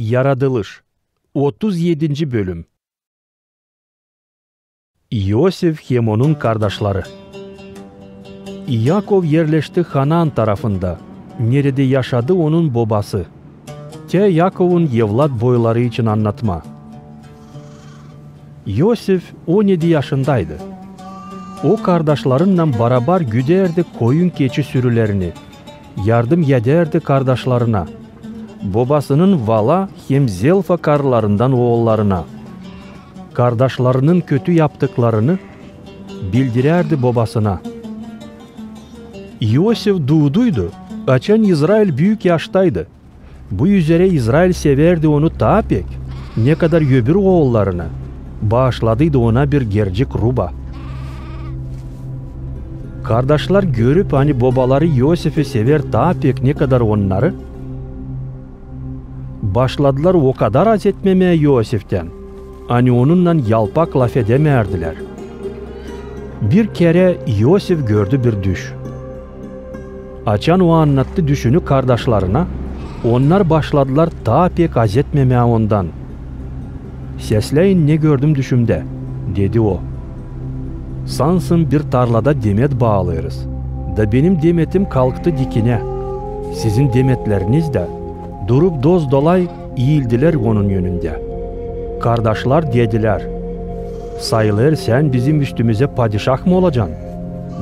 Yaratılış 37. bölüm. Yosef hem onun kardeşleri. Yakov yerleşti Hanan tarafında. Nerede yaşadı onun babası. Yakov'un evlat boyları için anlatma. Yosef 17 yaşındaydı. O kardeşlerinle beraber güderdi koyun keçi sürülerini. Yardım ederdi kardeşlerine. Babasının Vala hem Zelfa karılarından oğullarına. Kardeşlerinin kötü yaptıklarını bildirerdi babasına. Yosef doğduydu. Açan İsrail büyük yaştaydı. Bu üzere İsrail severdi onu ta pek. Ne kadar öbür oğullarına. Bağışladıydı ona bir gerçek ruba. Kardeşler görüp hani babaları Yosef'i sever ta pek ne kadar onları. Başladılar o kadar az etmemeye Yosef'ten. Hani onunla yalpak laf edemerdiler. Bir kere Yosef gördü bir düş. Açan o anlattı düşünü kardeşlerine. Onlar başladılar ta pek az etmemeye ondan. Sesleyin ne gördüm düşümde, dedi o. Sansın bir tarlada demet bağlıyoruz. Da benim demetim kalktı dikine. Sizin demetleriniz de durup doz dolay eğildiler onun yönünde. Kardeşler dediler, sayılır sen bizim üstümüze padişah mı olacaksın?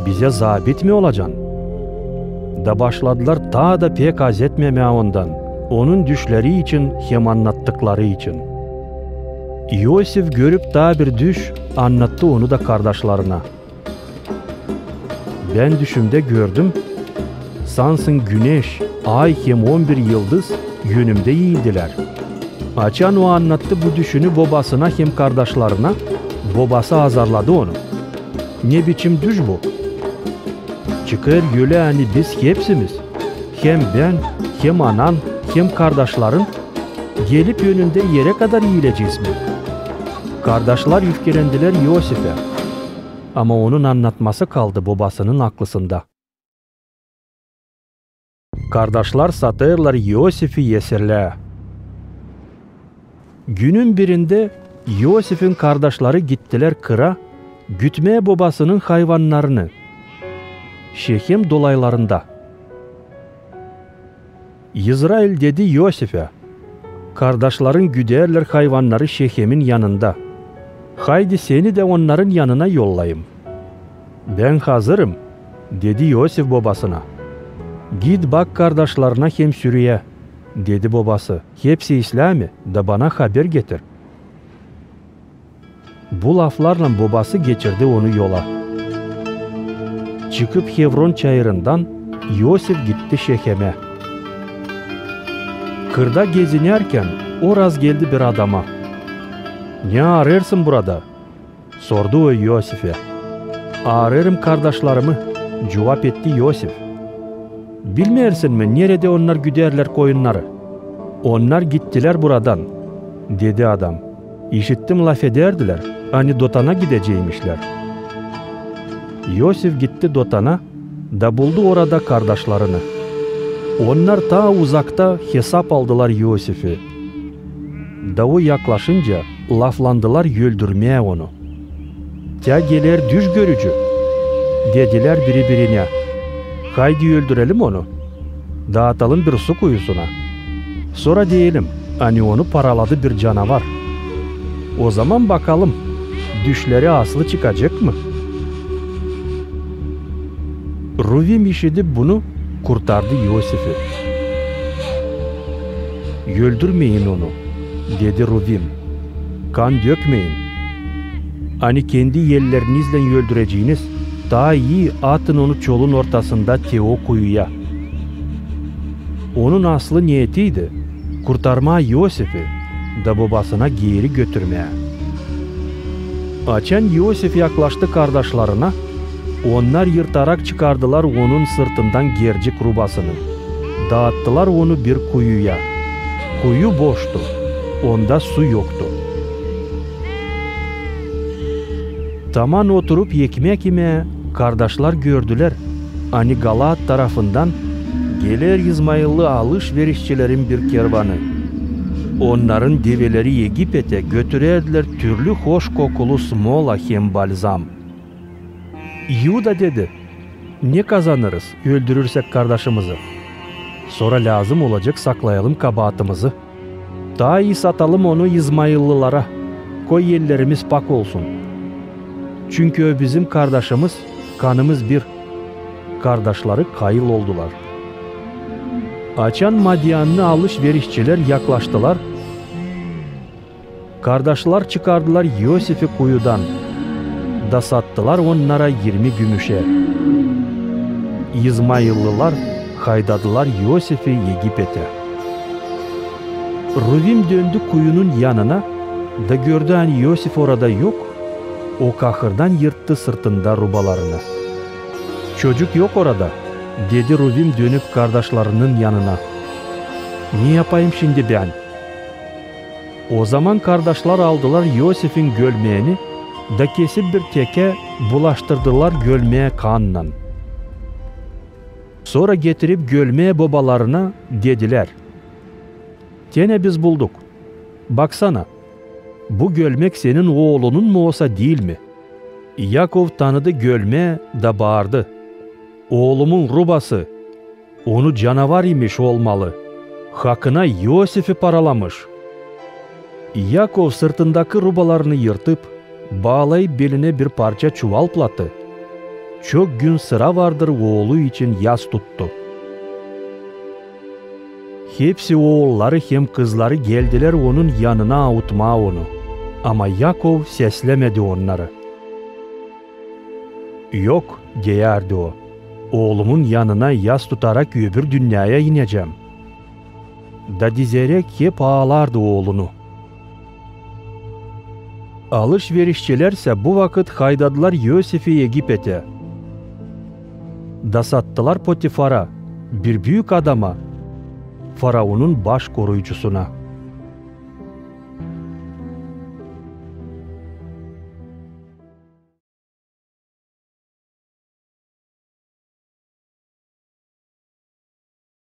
Bize zabit mi olacaksın? Da başladılar ta da pek az etmemeye ondan. Onun düşleri için hem anlattıkları için. Yosef görüp daha bir düş anlattı onu da kardeşlerine. Ben düşümde gördüm. Sansın güneş, ay hem 11 yıldız yönümde eğildiler. Açan o anlattı bu düşünü babasına hem kardeşlerine. Babası azarladı onu. Ne biçim düş bu? Çıkar yöle hani biz hepsimiz. Hem ben, hem anan, hem kardeşlerin gelip yönünde yere kadar eğileceğiz mi? Kardeşler öfkelendiler Yosef'e. Ama onun anlatması kaldı babasının aklısında. Kardeşler satırlar Yosef'i yeserle. Günün birinde Yosef'in kardeşleri gittiler kıra, gütmeye babasının hayvanlarını. Şehem dolaylarında. İsrail dedi Yosef'e, kardeşlerin güderler hayvanları Şehem'in yanında. Haydi seni de onların yanına yollayayım. Ben hazırım, dedi Yosef babasına. Git bak kardeşlerine hem sürüye, dedi babası. Hepsi İslami da bana haber getir. Bu laflarla babası geçirdi onu yola. Çıkıp Hevron çayırından Yosef gitti Şehem'e. Kırda gezinerken oraz geldi bir adama. Ne ararsın burada? Sordu o Yosef'e. Ararım kardeşlerimi, cevap etti Yosef. Bilmersin mi nerede onlar güderler koyunları? Onlar gittiler buradan, dedi adam. İşittim laf ederdiler, hani Dotan'a gideceğimişler. Yosef gitti Dotan'a, da buldu orada kardeşlerini. Onlar ta uzakta hesap aldılar Yosef'i. Davu yaklaşınca laflandılar öldürmeye onu. "Ya gelir düş görücü," dediler birbirine. "Haydi öldürelim onu. Dağıtalım bir su kuyusuna. Sonra diyelim, hani onu paraladı bir canavar. O zaman bakalım, düşleri aslı çıkacak mı?" Ruvim işitip bunu kurtardı Yosef'i. "Öldürmeyin onu," dedi Ruvim. "Kan dökmeyin. Hani kendi yerlerinizle öldüreceğiniz, daha iyi atın onu çolun ortasında Teo kuyuya." Onun aslı niyetiydi, kurtarma Yosef'i da babasına geri götürmeye. Açan Yosef yaklaştı kardeşlerine. Onlar yırtarak çıkardılar onun sırtından gerçek rubasını. Dağıttılar onu bir kuyuya. Kuyu boştu. Onda su yoktu. Taman oturup ekmek yemeye kardeşler gördüler. Hani Galat tarafından gelir İzmailli alışverişçilerin bir kervanı. Onların develeri Egipet'e götürerdiler türlü hoş kokulu smola hem balzam. Yuda dedi, ne kazanırız öldürürsek kardeşimizi? Sonra lazım olacak saklayalım kabahatımızı. Daha iyi satalım onu İzmaillılara. Koy ellerimiz pak olsun. Çünkü o bizim kardeşimiz, kanımız bir. Kardeşleri kayıl oldular. Açan Madyanlı alışverişçiler yaklaştılar. Kardeşler çıkardılar Yosif'i kuyudan. Da sattılar onlara 20 gümüşe. İzmaillılar haydadılar Yosif'i Egipet'e. Ruvim döndü kuyunun yanına da gördü hani Yosif orada yok. O kahırdan yırttı sırtında rubalarını. Çocuk yok orada, dedi Ruvim dönüp kardeşlerinin yanına. Ne yapayım şimdi ben? O zaman kardeşler aldılar Yosif'in gölmeğini da kesip bir teke bulaştırdılar gölmeğe kanla. Sonra getirip gölmeğe babalarına dediler. Gene biz bulduk. Baksana, bu gölmek senin oğlunun mu olsa değil mi? Yakov tanıdı gölmeğe da bağırdı. Oğlumun rubası, onu canavar imiş olmalı. Hakkına Yosif'i paralamış. Yakov sırtındaki rubalarını yırtıp, bağlayıp beline bir parça çuval plattı. Çok gün sıra vardır oğlu için yas tuttu. Hepsi oğulları hem kızları geldiler onun yanına avutma onu. Ama Yakov seslemedi onları. Yok, diyerdi o. Oğlumun yanına yas tutarak öbür dünyaya ineceğim. Da dizerek hep ağlardı oğlunu. Alışverişçilerse bu vakit haydadılar Yosif'i Egipet'e. Da sattılar Potifar'a, bir büyük adama, Faraon'un baş koruyucusuna.